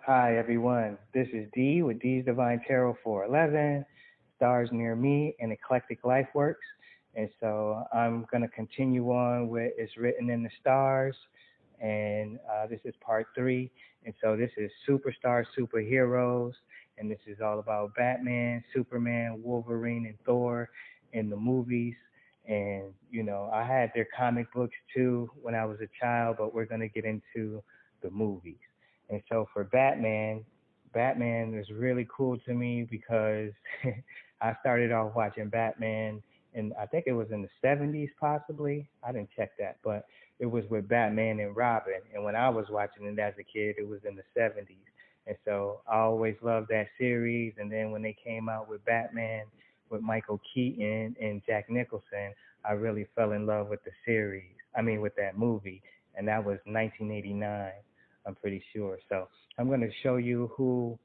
Hi everyone, this is D with D's Divine Tarot 411, stars near me and Eclectic Lifeworks. And so I'm going to continue on with It's Written in the Stars. And this is part three. And so this is Superstar Superheroes. And this is all about Batman, Superman, Wolverine, and Thor in the movies. And, I had their comic books too when I was a child, but we're going to get into the movies. And so for Batman, Batman is really cool to me because I started off watching Batman and I think it was in the 70s possibly. I didn't check that, but it was with Batman and Robin. And when I was watching it as a kid, it was in the 70s. And so I always loved that series. And then when they came out with Batman with Michael Keaton and Jack Nicholson, I really fell in love with the series. I mean, with that movie. And that was 1989. I'm pretty sure. So I'm going to show you who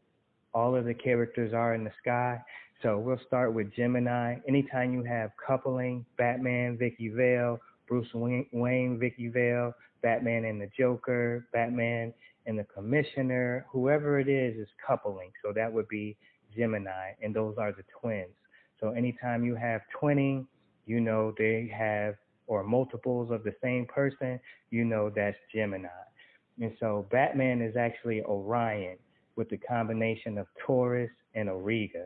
all of the characters are in the sky. So we'll start with Gemini. Anytime you have coupling, Batman, Vicky Vale, Bruce Wayne, Vicky Vale, Batman and the Joker, Batman and the Commissioner, whoever it is coupling. So that would be Gemini, and those are the twins. So anytime you have twinning, they have, or multiples of the same person, that's Gemini. And so Batman is actually Orion with the combination of Taurus and Auriga.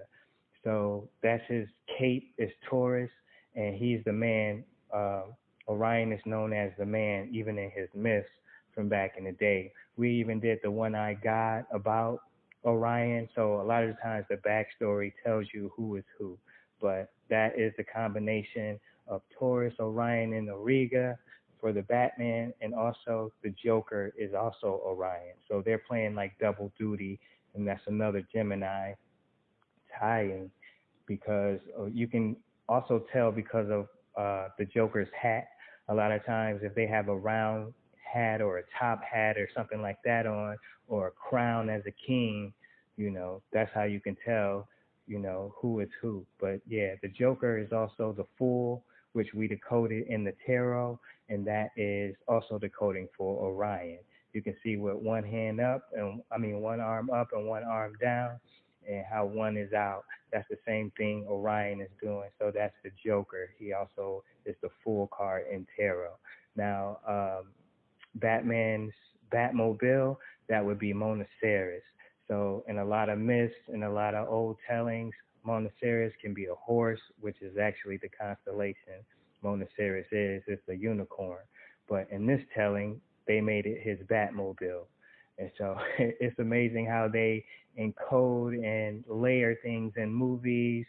So that's his cape is Taurus, and he's the man. Orion is known as the man, even in his myths from back in the day. We even did the one-eyed god about Orion. So a lot of the times the backstory tells you who is who. But that is the combination of Taurus, Orion, and Auriga for the Batman, and also the Joker is also Orion. So they're playing like double duty, and that's another Gemini tying because you can also tell because of the Joker's hat. A lot of times, if they have a round hat or a top hat or something like that on, or a crown as a king, that's how you can tell, who is who. But yeah, the Joker is also the Fool, which we decoded in the tarot, and that is also the coding for Orion. You can see with one hand up, one arm up and one arm down, and how one is out. That's the same thing Orion is doing. So that's the Joker. He also is the Fool card in tarot. Now, Batman's Batmobile, that would be Monoceros. So in a lot of myths and a lot of old tellings, Monoceros can be a horse, which is actually the constellation Monoceros is. It's a unicorn. But in this telling, they made it his Batmobile. And so it's amazing how they encode and layer things in movies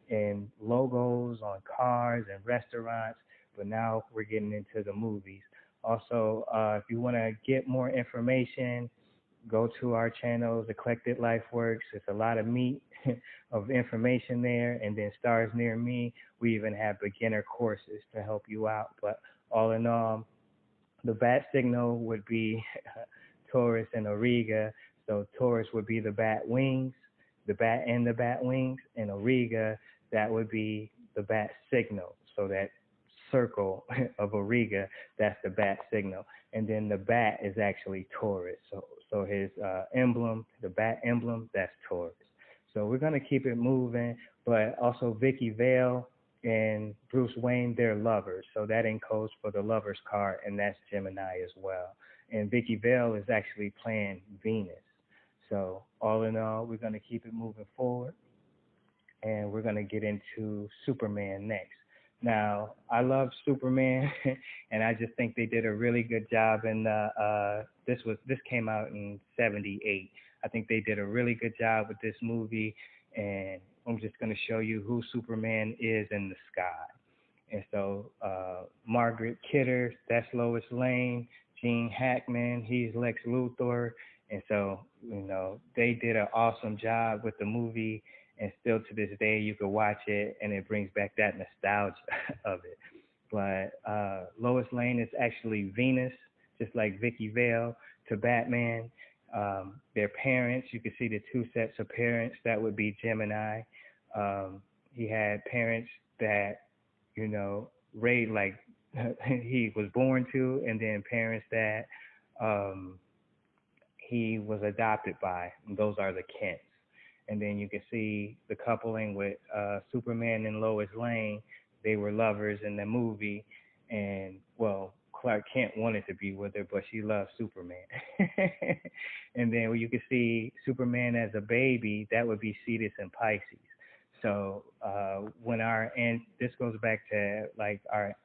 and logos on cars and restaurants. But now we're getting into the movies. Also, if you want to get more information, go to our channels, Eclectic Lifeworks. It's a lot of meat of information there. And then Stars Near Me, we even have beginner courses to help you out. But all in all, the bat signal would be Taurus and Auriga. So Taurus would be the bat wings, the bat and the bat wings, and Auriga, that would be the bat signal. So that circle of Auriga, that's the bat signal. And then the bat is actually Taurus. So his emblem, the bat emblem, that's Taurus. So we're going to keep it moving, but also Vicky Vale and Bruce Wayne, they're lovers. So that encodes for the lovers card, and that's Gemini as well. And Vicky Vale is actually playing Venus. So all in all, we're going to keep it moving forward, and we're going to get into Superman next. Now, I love Superman, and I just think they did a really good job. And this came out in '78. I think they did a really good job with this movie, and I'm just going to show you who Superman is in the sky. And so Margaret Kidder, that's Lois Lane. Gene Hackman, he's Lex Luthor. And so, they did an awesome job with the movie. And still to this day, you could watch it, and it brings back that nostalgia of it. But Lois Lane is actually Venus, just like Vicky Vale to Batman. Their parents, you can see the two sets of parents. That would be Gemini. He had parents that, raised like he was born to, and then parents that he was adopted by. And those are the Kents. And then you can see the coupling with Superman and Lois Lane. They were lovers in the movie, and well, Clark Kent wanted to be with her, but she loved Superman. And then you can see Superman as a baby, that would be Cetus and Pisces. So when and this goes back to like our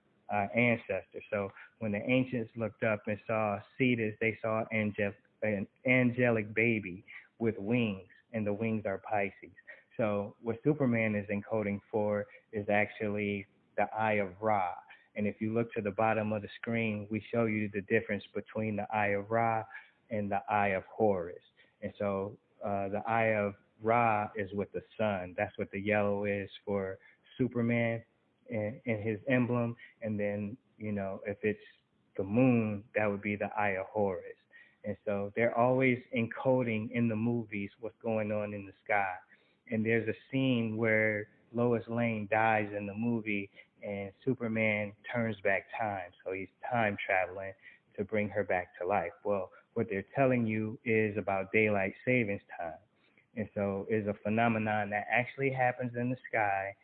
ancestors. So when the ancients looked up and saw Cetus, they saw an angelic baby with wings, and the wings are Pisces. So what Superman is encoding for is actually the Eye of Ra. And if you look to the bottom of the screen, we show you the difference between the Eye of Ra and the Eye of Horus. And so the Eye of Ra is with the sun. That's what the yellow is for Superman in his emblem. And then, if it's the moon, that would be the Eye of Horus. And so they're always encoding in the movies what's going on in the sky. And there's a scene where Lois Lane dies in the movie and Superman turns back time. So he's time traveling to bring her back to life. Well, what they're telling you is about daylight savings time. And so it's a phenomenon that actually happens in the sky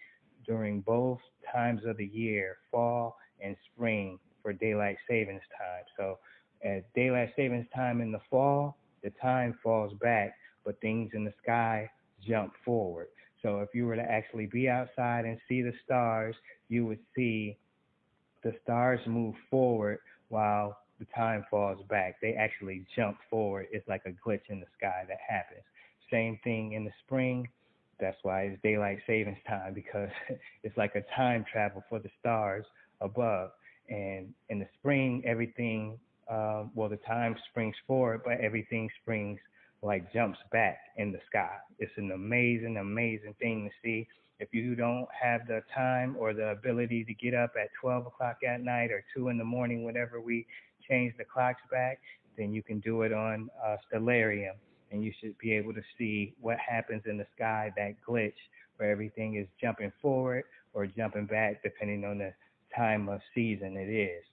during both times of the year, fall and spring, for daylight savings time. So at daylight savings time in the fall, the time falls back, but things in the sky jump forward. So if you were to actually be outside and see the stars, you would see the stars move forward while the time falls back. They actually jump forward. It's like a glitch in the sky that happens. Same thing in the spring. That's why it's daylight savings time, because it's like a time travel for the stars above. And in the spring, everything, the time springs forward, but everything springs like jumps back in the sky. It's an amazing, amazing thing to see. If you don't have the time or the ability to get up at 12 o'clock at night or 2 in the morning, whenever we change the clocks back, then you can do it on Stellarium, and you should be able to see what happens in the sky, that glitch where everything is jumping forward or jumping back depending on the time of season it is.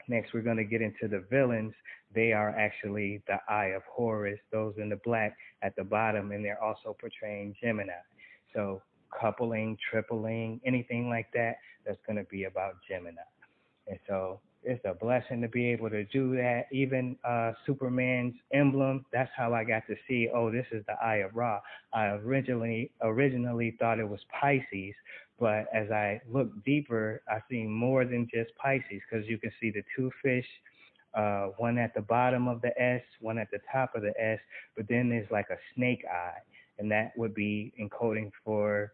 Next, we're going to get into the villains. They are actually the Eye of Horus, those in the black at the bottom, and they're also portraying Gemini. So coupling, tripling, anything like that, that's going to be about Gemini. And so it's a blessing to be able to do that. Even Superman's emblem, that's how I got to see, oh, this is the Eye of Ra. I originally thought it was Pisces, but as I looked deeper, I see more than just Pisces, because you can see the two fish, one at the bottom of the S, one at the top of the S, but then there's like a snake eye, and that would be encoding for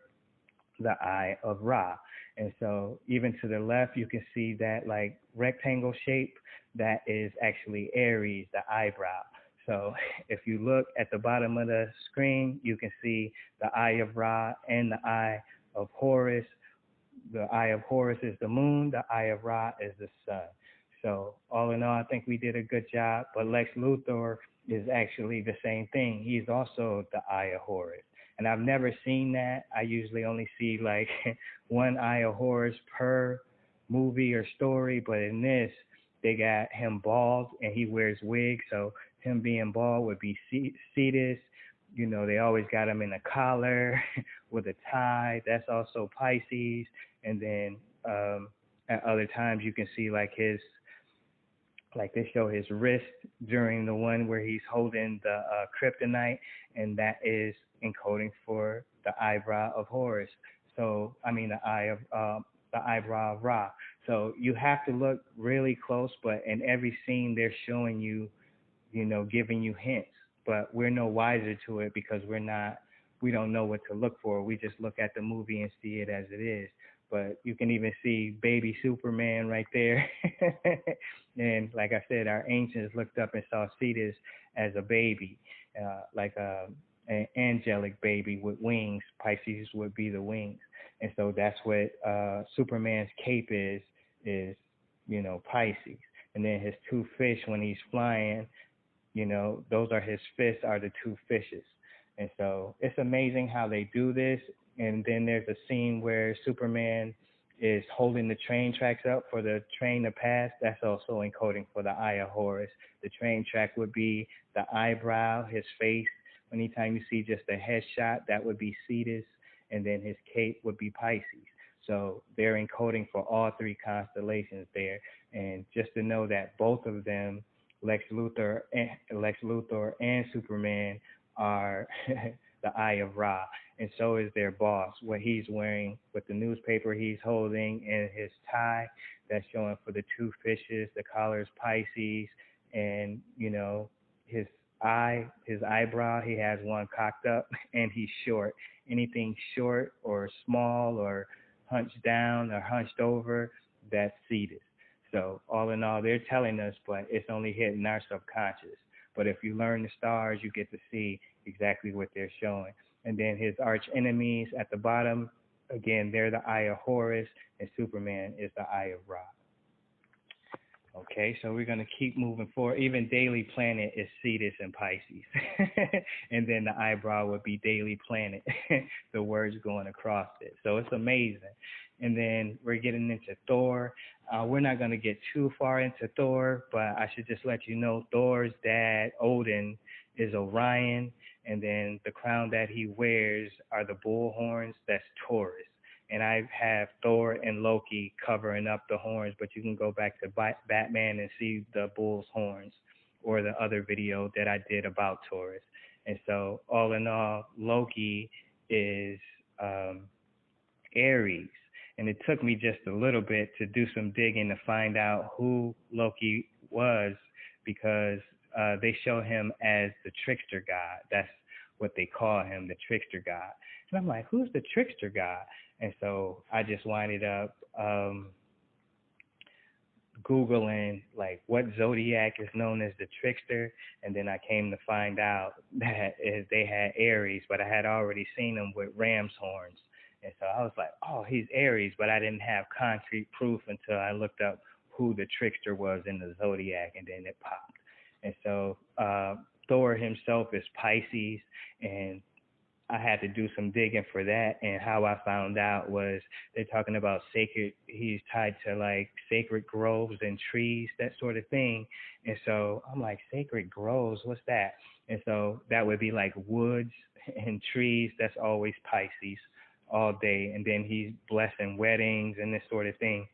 the Eye of Ra. And so even to the left, you can see that like rectangle shape, that is actually Aries, the eyebrow. So if you look at the bottom of the screen, you can see the Eye of Ra and the Eye of Horus. The Eye of Horus is the moon, the Eye of Ra is the sun. So all in all, I think we did a good job. But Lex Luthor is actually the same thing. He's also the Eye of Horus. And I've never seen that. I usually only see like one Eye of Horus per movie or story, but in this, they got him bald and he wears wigs, so him being bald would be Cetus. They always got him in a collar with a tie. That's also Pisces. And then at other times you can see like they show his wrist during the one where he's holding the kryptonite, and that is encoding for the eyebrow of Horus. So, the eyebrow of Ra. So you have to look really close, but in every scene they're showing you, giving you hints, but we're no wiser to it because we don't know what to look for. We just look at the movie and see it as it is. But you can even see baby Superman right there. And like I said, our ancients looked up and saw Cetus as a baby, like an angelic baby with wings. Pisces would be the wings. And so that's what Superman's cape is Pisces. And then his two fish when he's flying, those are his fists, are the two fishes. And so it's amazing how they do this. And then there's a scene where Superman is holding the train tracks up for the train to pass. That's also encoding for the eye of Horus. The train track would be the eyebrow, his face. Anytime you see just a headshot, that would be Cetus, and then his cape would be Pisces. So they're encoding for all three constellations there. And just to know that both of them, Lex Luthor and Superman, are the Eye of Ra, and so is their boss. What he's wearing with the newspaper he's holding and his tie, that's showing for the two fishes. The collar is Pisces, and his his eyebrow, he has one cocked up, and he's short. Anything short or small or hunched down or hunched over, that's Cetus. So all in all, they're telling us, but it's only hitting our subconscious. But if you learn the stars, you get to see exactly what they're showing. And then his arch enemies at the bottom, again, they're the Eye of Horus, and Superman is the Eye of Ra. Okay, so we're going to keep moving forward. Even Daily Planet is Cetus and Pisces. And then the eyebrow would be Daily Planet, the words going across it. So it's amazing. And then we're getting into Thor. We're not going to get too far into Thor, but I should just let you know Thor's dad, Odin, is Orion. And then the crown that he wears are the bull horns. That's Taurus. And I have Thor and Loki covering up the horns, but you can go back to Batman and see the bull's horns, or the other video that I did about Taurus. And so all in all, Loki is Aries. And it took me just a little bit to do some digging to find out who Loki was, because they show him as the trickster god. That's what they call him, the trickster god. And I'm like, who's the trickster god? And so I just winded up Googling, like, what zodiac is known as the trickster. And then I came to find out that they had Aries, but I had already seen them with ram's horns. And so I was like, oh, he's Aries, but I didn't have concrete proof until I looked up who the trickster was in the zodiac, and then it popped. And so Thor himself is Pisces, and I had to do some digging for that. And how I found out was they're talking about he's tied to like sacred groves and trees, that sort of thing. And so I'm like, sacred groves, what's that? And so that would be like woods and trees. That's always Pisces all day. And then he's blessing weddings and this sort of thing.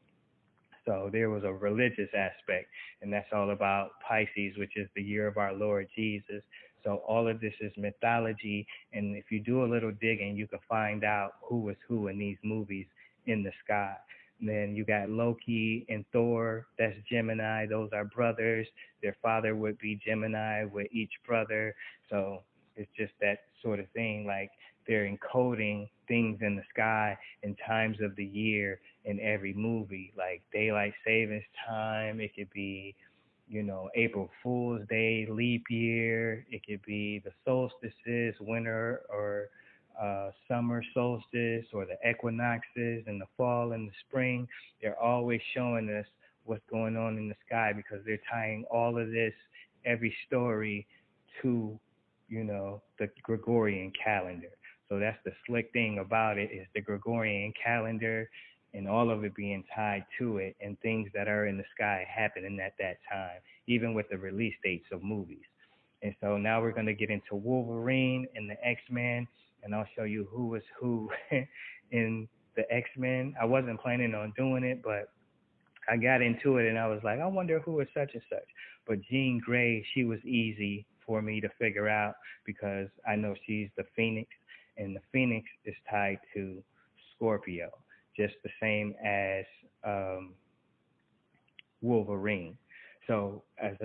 So there was a religious aspect, and that's all about Pisces, which is the year of our Lord Jesus. So all of this is mythology, and if you do a little digging, you can find out who was who in these movies in the sky. And then you got Loki and Thor, that's Gemini. Those are brothers. Their father would be Gemini with each brother. So it's just that sort of thing, like they're encoding things in the sky in times of the year in every movie, like daylight savings time. It could be, April Fool's Day, leap year. It could be the solstices, winter or summer solstice, or the equinoxes in the fall and the spring. They're always showing us what's going on in the sky, because they're tying all of this, every story, to, the Gregorian calendar. So that's the slick thing about it, is the Gregorian calendar and all of it being tied to it, and things that are in the sky happening at that time, even with the release dates of movies. And so now we're going to get into Wolverine and the X-Men, and I'll show you who was who in the X-Men. I wasn't planning on doing it, but I got into it and I was like, I wonder who is such and such. But Jean Grey, she was easy for me to figure out, because I know she's the Phoenix, and the Phoenix is tied to Scorpio, just the same as Wolverine. So as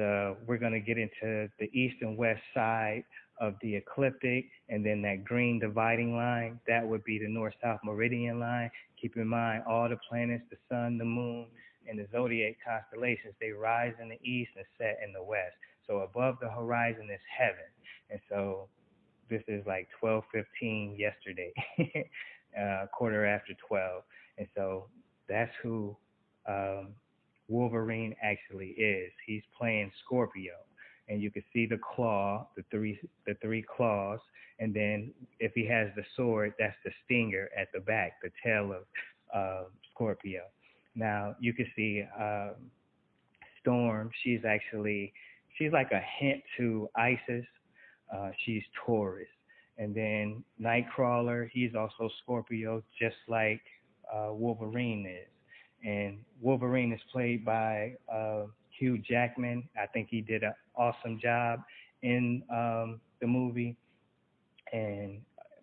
we're going to get into the east and west side of the ecliptic, and then that green dividing line, that would be the north-south meridian line. Keep in mind, all the planets, the sun, the moon, and the zodiac constellations, they rise in the east and set in the west. So above the horizon is heaven. And so this is like 12:15 yesterday, quarter after 12. And so that's who Wolverine actually is. He's playing Scorpio. And you can see the claw, the three claws. And then if he has the sword, that's the stinger at the back, the tail of Scorpio. Now you can see Storm. She's like a hint to Isis. She's Taurus, and then Nightcrawler. He's also Scorpio, just like Wolverine is. And Wolverine is played by Hugh Jackman. I think he did an awesome job in the movie, and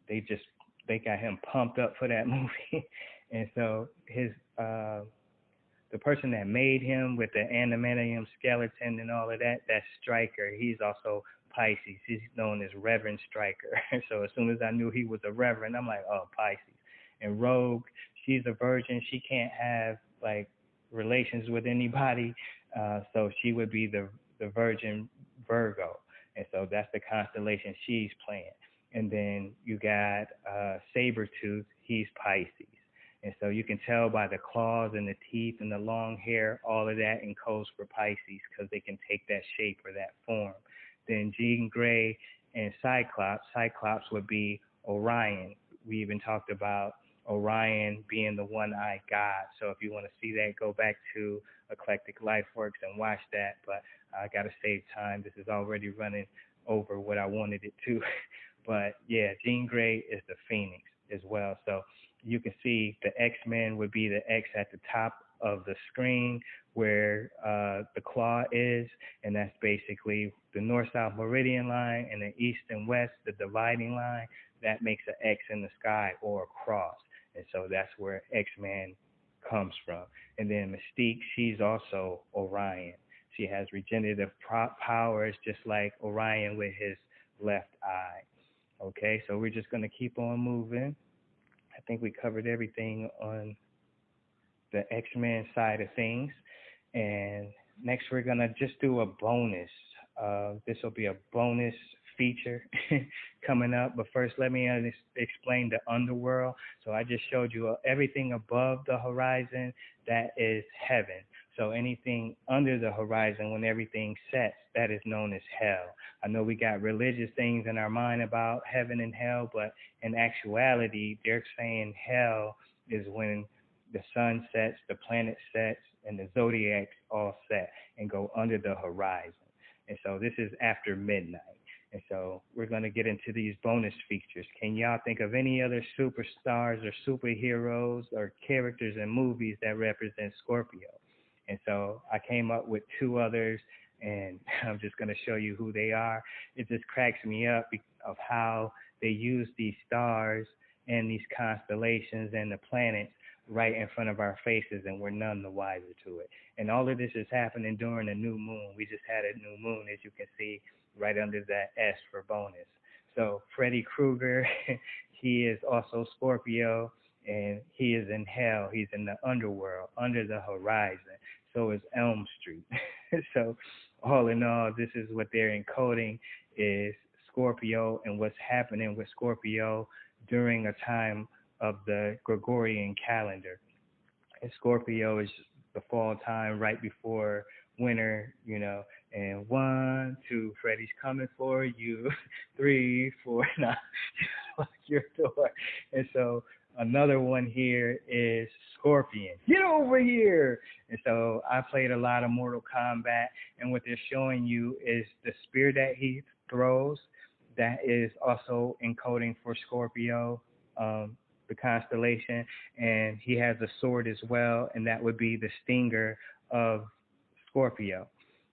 they just they got him pumped up for that movie. And so his the person that made him with the adamantium skeleton and all of that, that's Stryker. He's also Pisces. He's known as Reverend Stryker. So as soon as I knew he was a Reverend, I'm like, oh, Pisces. And Rogue, she's a virgin. She can't have like relations with anybody. So she would be the Virgin Virgo. And so that's the constellation she's playing. And then you got Sabretooth. He's Pisces. And so you can tell by the claws and the teeth and the long hair, all of that encodes for Pisces because they can take that shape or that form. Then Jean Grey and Cyclops. Cyclops would be Orion. We even talked about Orion being the one-eyed god. So if you want to see that, go back to Eclectic Lifeworks and watch that. But I got to save time. This is already running over what I wanted it to. But yeah, Jean Grey is the Phoenix as well. So you can see the X-Men would be the X at the top of the screen where the claw is, and that's basically the north-south meridian line, and the east and west, the dividing line, that makes an X in the sky or a cross. And so that's where X-Men comes from. And then Mystique, she's also Orion. She has regenerative powers just like Orion with his left eye. Okay, so we're just going to keep on moving. I think we covered everything on the X-Men side of things. And next we're going to just do a bonus. This will be a bonus feature coming up. But first, let me explain the underworld. So I just showed you everything above the horizon, that is heaven. So anything under the horizon, when everything sets, that is known as hell. I know we got religious things in our mind about heaven and hell, but in actuality, they're saying hell is when the sun sets, the planet sets, and the zodiacs all set and go under the horizon. And so this is after midnight. And so we're going to get into these bonus features. Can y'all think of any other superstars or superheroes or characters in movies that represent Scorpio? And so I came up with two others, and I'm just going to show you who they are. It just cracks me up of how they use these stars and these constellations and the planets right in front of our faces, and we're none the wiser to it. And all of this is happening during a new moon. We just had a new moon, as you can see, right under that S for bonus. So Freddy Krueger, he is also Scorpio, and he is in hell. He's in the underworld, under the horizon. So is Elm Street. So all in all, this is what they're encoding is Scorpio and what's happening with Scorpio during a time of the Gregorian calendar. And Scorpio is the fall time right before winter, you know, and 1, 2, Freddy's coming for you, 3, 4, now lock your door. And so another one here is Scorpion. Get over here! And so I played a lot of Mortal Kombat, and what they're showing you is the spear that he throws. That is also encoding for Scorpio, the constellation, and he has a sword as well, and that would be the stinger of Scorpio.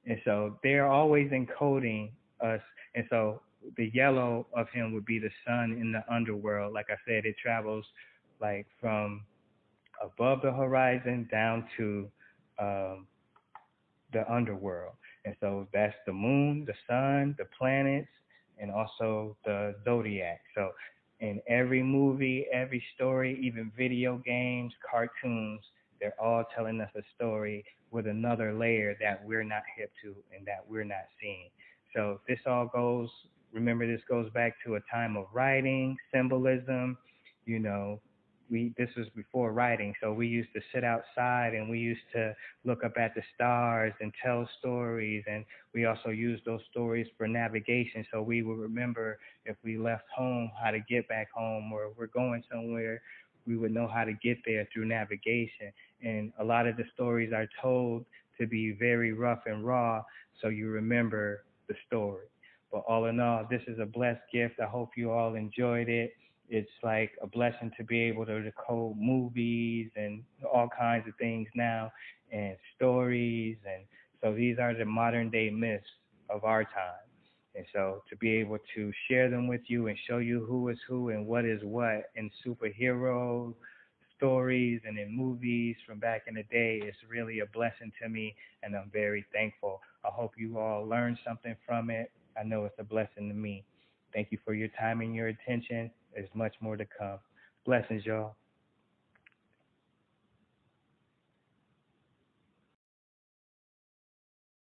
And so they're always encoding us. And so the yellow of him would be the sun in the underworld. Like I said, it travels like from above the horizon down to the underworld. And so that's the moon, the sun, the planets, and also the zodiac. So in every movie, every story, even video games, cartoons, they're all telling us a story with another layer that we're not hip to and that we're not seeing. So this all goes, remember, this goes back to a time of writing, symbolism. You know, this was before writing, so we used to sit outside and we used to look up at the stars and tell stories, and we also used those stories for navigation, so we would remember if we left home how to get back home, or we're going somewhere, we would know how to get there through navigation. And a lot of the stories are told to be very rough and raw, so you remember the story. But all in all, this is a blessed gift. I hope you all enjoyed it. It's like a blessing to be able to decode movies and all kinds of things now and stories. And so these are the modern day myths of our time. And so to be able to share them with you and show you who is who and what is what in superhero stories and in movies from back in the day is really a blessing to me, and I'm very thankful. I hope you all learned something from it. I know it's a blessing to me. Thank you for your time and your attention. There's much more to come. Blessings, y'all.